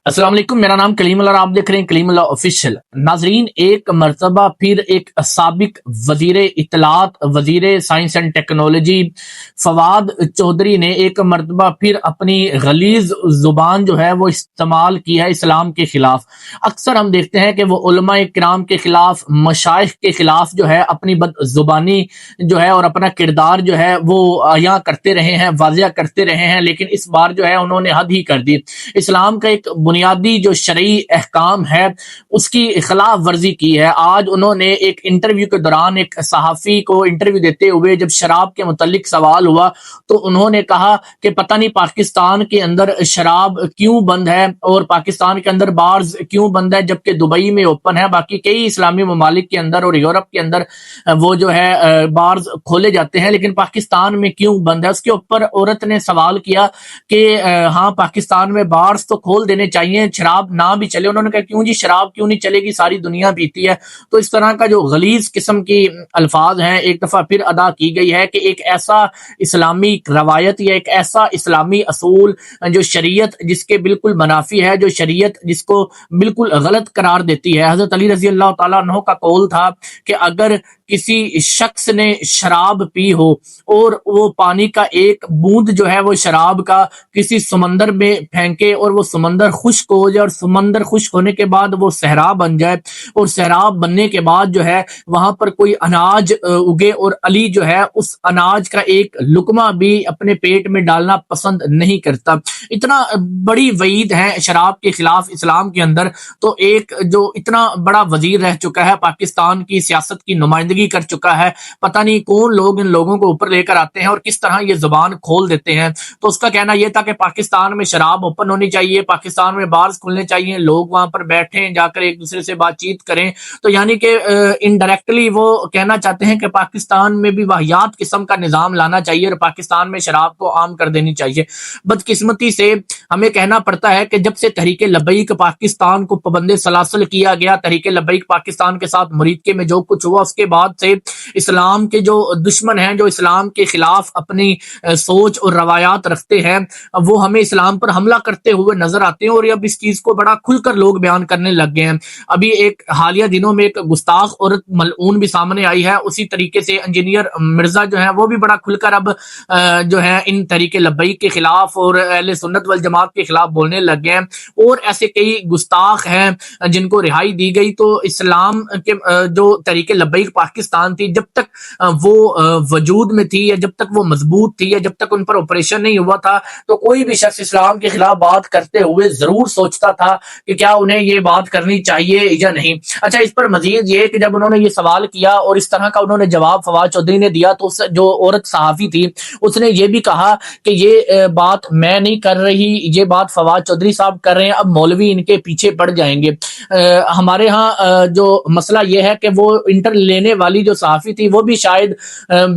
السلام علیکم، میرا نام کلیم اللہ اور آپ دیکھ رہے ہیں کلیم اللہ آفیشیل۔ ناظرین، ایک مرتبہ پھر ایک سابق وزیر اطلاعات، وزیر science and technology Fawad Chaudhry نے ایک مرتبہ پھر اپنی غلیظ زبان جو ہے وہ استعمال کی ہے اسلام کے خلاف۔ اکثر ہم دیکھتے ہیں کہ وہ علماء کرام کے خلاف، مشائخ کے خلاف جو ہے اپنی بد زبانی جو ہے اور اپنا کردار جو ہے وہ عیاں کرتے رہے ہیں، واضح کرتے رہے ہیں، لیکن اس بار جو ہے انہوں نے حد ہی کر دی۔ اسلام کا ایک بنیادی جو شرعی احکام ہے اس کی خلاف ورزی کی ہے۔ آج انہوں نے ایک انٹرویو کے دوران ایک صحافی کو انٹرویو دیتے ہوئے جب شراب کے متعلق سوال ہوا تو انہوں نے کہا کہ پتہ نہیں پاکستان کے اندر شراب کیوں بند ہے اور پاکستان کے اندر بارز کیوں بند ہے، جبکہ دبئی میں اوپن ہے، باقی کئی اسلامی ممالک کے اندر اور یورپ کے اندر وہ جو ہے بارز کھولے جاتے ہیں، لیکن پاکستان میں کیوں بند ہے۔ اس کے اوپر عورت نے سوال کیا کہ ہاں پاکستان میں بارز تو کھول دینے چاہیے، شراب نہ بھی چلے۔ انہوں نے کہا کیوں جی شراب کیوں نہیں چلے گی، ساری دنیا پیتی ہے۔ تو اس طرح کا جو غلیظ قسم کی الفاظ ہیں ایک دفعہ پھر ادا کی گئی ہے کہ ایک ایسا اسلامی روایت یا ایک ایسا اسلامی اصول جو شریعت جس کے بالکل منافی ہے، جو شریعت جس کو بالکل غلط قرار دیتی ہے۔ حضرت علی رضی اللہ تعالیٰ عنہ کا قول تھا کہ اگر کسی شخص نے شراب پی ہو اور وہ پانی کا ایک بوند جو ہے وہ شراب کا کسی سمندر میں پھینکے اور وہ سمندر خشک ہو جائے اور سمندر خشک ہونے کے بعد وہ صحرا بن جائے اور صحرا بننے کے بعد جو ہے وہاں پر کوئی اناج اگے اور علی جو ہے اس اناج کا ایک لقمہ بھی اپنے پیٹ میں ڈالنا پسند نہیں کرتا۔ اتنا بڑی وعید ہے شراب کے خلاف اسلام کے اندر، تو ایک جو اتنا بڑا وزیر رہ چکا ہے، پاکستان کی سیاست کی نمائندگی کر چکا ہے، پتہ نہیں کون لوگ ان لوگوں کو اوپر لے کر آتے ہیں اور کس طرح یہ زبان کھول دیتے ہیں۔ تو اس کا کہنا یہ تھا کہ پاکستان میں شراب اوپن ہونی چاہیے، پاکستان میں بارز کھلنے چاہیے، لوگ وہاں پر بیٹھیں، جا کر ایک دوسرے سے بات چیت کریں۔ تو یعنی کہ انڈائریکٹلی وہ کہنا چاہتے ہیں کہ پاکستان میں بھی واحیات قسم کا نظام لانا چاہیے اور پاکستان میں شراب کو عام کر دینی چاہیے۔ بدقسمتی سے ہمیں کہنا پڑتا ہے کہ جب سے تحریک لبیک پاکستان کو پابند سلاسل کیا گیا، تحریک لبیک پاکستان کے ساتھ مریدکے میں جو کچھ ہوا، اس کے بعد سے اسلام کے جو دشمن ہیں، جو اسلام کے خلاف اپنی سوچ اور روایات رکھتے ہیں، وہ ہمیں اسلام پر حملہ کرتے ہوئے نظر آتے ہیں اور اب اس چیز کو بڑا کھل کر لوگ بیان کرنے لگ گئے ہیں۔ ابھی ایک حالیہ دنوں میں ایک گستاخ عورت ملعون بھی سامنے آئی ہے، اسی طریقے سے انجینئر مرزا جو ہیں وہ بھی بڑا کھل کر اب جو ہے ان تحریک لبیک کے خلاف اور اہل سنت والجماعت کے خلاف بولنے لگ گئے ہیں، اور ایسے کئی گستاخ ہیں جن کو رہائی دی گئی۔ تو اسلام کے جو تحریک لبیک پاکستان تھی، جب تک وہ وجود میں تھی یا جب تک وہ مضبوط تھی یا جب تک ان پر آپریشن نہیں ہوا تھا، تو کوئی بھی شخص اسلام کے خلاف بات کرتے ہوئے ضرور سوچتا تھا کہ کیا انہیں یہ بات کرنی چاہیے یا نہیں۔ اچھا، اس پر مزید یہ کہ جب انہوں نے یہ سوال کیا اور اس طرح کا انہوں نے جواب فواد چودھری نے دیا، تو جو عورت صحافی تھی اس نے یہ بھی کہا کہ یہ بات میں نہیں کر رہی، یہ بات فواد چودھری صاحب کر رہے ہیں، اب مولوی ان کے پیچھے پڑ جائیں گے۔ ہمارے ہاں جو مسئلہ یہ ہے کہ وہ انٹر لینے والی جو صحافی تھی وہ بھی شاید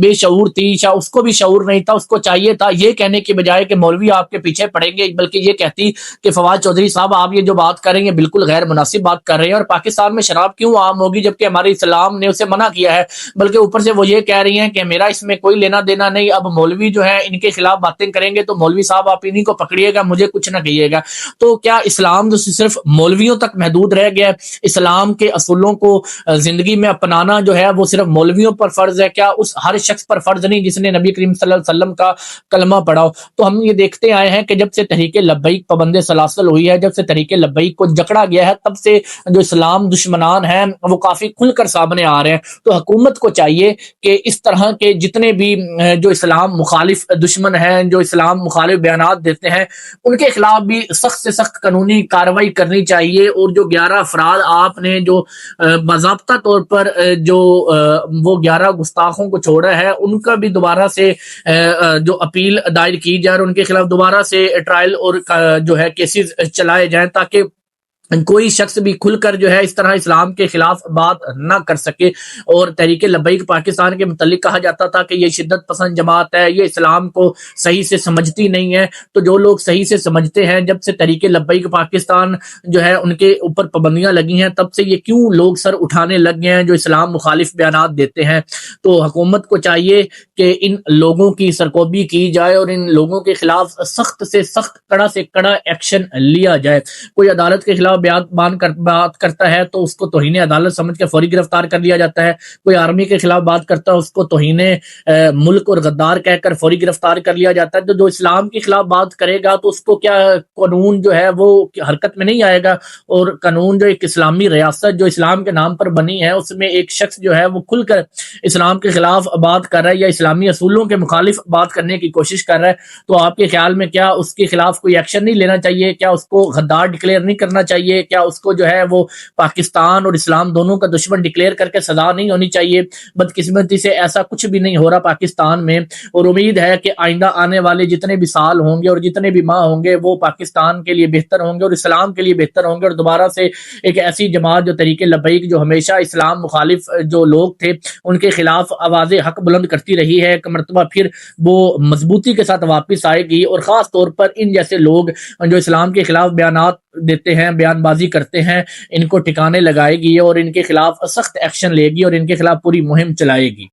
بے شعور تھی، شاید اس کو بھی شعور نہیں تھا، اس کو چاہیے تھا یہ کہنے کی بجائے کہ مولوی آپ کے پیچھے پڑیں گے، بلکہ یہ کہتی کہ فواد چودھری صاحب آپ یہ جو بات کر رہے ہیں بالکل غیر مناسب بات کر رہے ہیں، اور پاکستان میں شراب کیوں عام ہوگی جبکہ ہمارے اسلام نے اسے منع کیا ہے۔ بلکہ اوپر سے وہ یہ کہہ رہی ہیں کہ میرا اس میں کوئی لینا دینا نہیں، اب مولوی جو ہے ان کے خلاف باتیں کریں گے تو مولوی صاحب آپ انہیں کو پکڑیے گا، مجھے کچھ نہ کہیے گا۔ تو کیا اسلام جو صرف مولویوں تک محدود رہ گیا ہے؟ اسلام کے اصولوں کو زندگی میں اپنانا جو ہے وہ صرف مولویوں پر فرض ہے؟ کیا اس ہر شخص پر فرض نہیں جس نے نبی کریم صلی اللہ علیہ وسلم کا کلمہ پڑھا ہو؟ تو ہم یہ دیکھتے آئے ہیں کہ جب سے تحریک لبیک پابند سلاسل ہوئی ہے، جب سے تحریک لبیک کو جکڑا گیا ہے، تب سے جو اسلام دشمنان ہیں وہ کافی کھل کر سامنے آ رہے ہیں۔ تو حکومت کو چاہیے کہ اس طرح کے جتنے بھی جو اسلام مخالف دشمن ہیں، جو اسلام مخالف بیانات دیتے ہیں، ان کے خلاف بھی سخت سے سخت قانونی کارروائی کرنی چاہیے، اور جو 11 افراد آپ نے جو باضابطہ طور پر جو وہ 11 گستاخوں کو چھوڑا ہے، ان کا بھی دوبارہ سے جو اپیل دائر کی جائے اور ان کے خلاف دوبارہ سے ٹرائل اور جو ہے کیسز چلائے جائیں، تاکہ کوئی شخص بھی کھل کر جو ہے اس طرح اسلام کے خلاف بات نہ کر سکے. اور تحریک لبیک پاکستان کے متعلق کہا جاتا تھا کہ یہ شدت پسند جماعت ہے، یہ اسلام کو صحیح سے سمجھتی نہیں ہے. تو جو لوگ صحیح سے سمجھتے ہیں، جب سے تحریک لبیک پاکستان جو ہے ان کے اوپر پابندیاں لگی ہیں، تب سے یہ کیوں لوگ سر اٹھانے لگ گئے ہیں جو اسلام مخالف بیانات دیتے ہیں. تو حکومت کو چاہیے کہ ان لوگوں کی سرکوبی کی جائے اور ان لوگوں کے خلاف سخت سے سخت، کڑا سے کڑا ایکشن لیا جائے. کوئی عدالت کے خلاف بات کرتا ہے تو اس کو توہین عدالت سمجھ کے فوری گرفتار کر لیا جاتا ہے. کوئی آرمی کے خلاف بات کرتا ہے اس کو توہین ملک اور غدار کہہ کر فوری گرفتار کر لیا جاتا ہے. تو جو اسلام کے خلاف بات کرے گا تو اس کو کیا قانون جو ہے وہ حرکت میں نہیں آئے گا؟ اور قانون جو ایک اسلامی ریاست جو اسلام کے نام پر بنی ہے، اس میں ایک شخص جو ہے وہ کھل کر اسلام کے خلاف بات کر رہا ہے یا اسلامی اصولوں کے مخالف بات کرنے کی کوشش کر رہا ہے، تو آپ کے خیال میں کیا اس کے خلاف کوئی ایکشن نہیں لینا چاہیے؟ کیا اس کو غدار ڈکلیئر نہیں کرنا چاہیے؟ کیا اس کو جو ہے وہ پاکستان اور اسلام دونوں کا دشمن ڈکلیئر کر کے سزا نہیں ہونی چاہیے؟ بدقسمتی سے ایسا کچھ بھی نہیں ہو رہا پاکستان میں، اور امید ہے کہ آئندہ آنے والے جتنے بھی سال ہوں گے اور جتنے بھی ماہ ہوں گے وہ پاکستان کے لیے بہتر ہوں گے اور اسلام کے لیے بہتر ہوں گے، اور دوبارہ سے ایک ایسی جماعت جو تحریک لبیک جو ہمیشہ اسلام مخالف جو لوگ تھے ان کے خلاف آواز حق بلند کرتی رہی ہے، ایک مرتبہ پھر وہ مضبوطی کے ساتھ واپس آئے گی. اور خاص طور پر ان جیسے لوگ جو اسلام کے خلاف بیانات دیتے ہیں، بیان بازی کرتے ہیں، ان کو ٹھکانے لگائے گی اور ان کے خلاف سخت ایکشن لے گی اور ان کے خلاف پوری مہم چلائے گی.